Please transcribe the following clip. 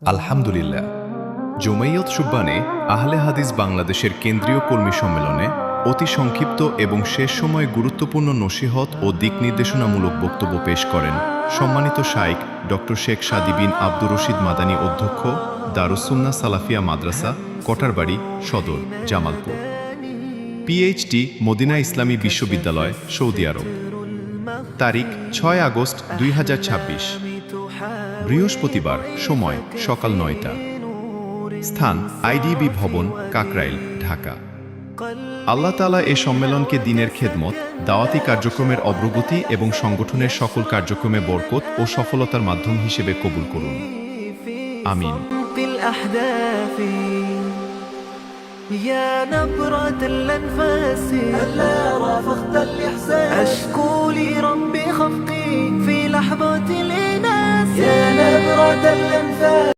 আলহামদুলিল্লাহ, জুমাইয়ত শুব্বানে আহলে হাদিস বাংলাদেশের কেন্দ্রীয় কর্মী সম্মেলনে অতি সংক্ষিপ্ত এবং শেষ সময়ে গুরুত্বপূর্ণ নসিহত ও দিক নির্দেশনামূলক বক্তব্য পেশ করেন সম্মানিত শাইখ ডক্টর শেখ সাদী বিন আব্দুর রশিদ মাদানী, অধ্যক্ষ, দারুস সুন্নাহ সালাফিয়া মাদ্রাসা, কটারবাড়ি সদর, জামালপুর। পিএইচডি, মদিনা ইসলামী বিশ্ববিদ্যালয়, সৌদি আরব। তারিখ 6 আগস্ট 2026, বৃহস্পতিবার। সময় সকাল 9টা। স্থান আইডিবি ভবন, কাকরাইল, ঢাকা। আল্লাহ তাআলা এ সম্মেলনকে দ্বীনের খেদমত, দাওয়াতি কার্যক্রমের অগ্রগতি এবং সংগঠনের সকল কার্যক্রমে বরকত ও সফলতার মাধ্যম হিসেবে কবুল করুন। আমিন। يا نبرة الأنفاس هلا رافقت الإحساس أشكو لربي خفقي في لحظات الإناس يا نبرة الأنفاس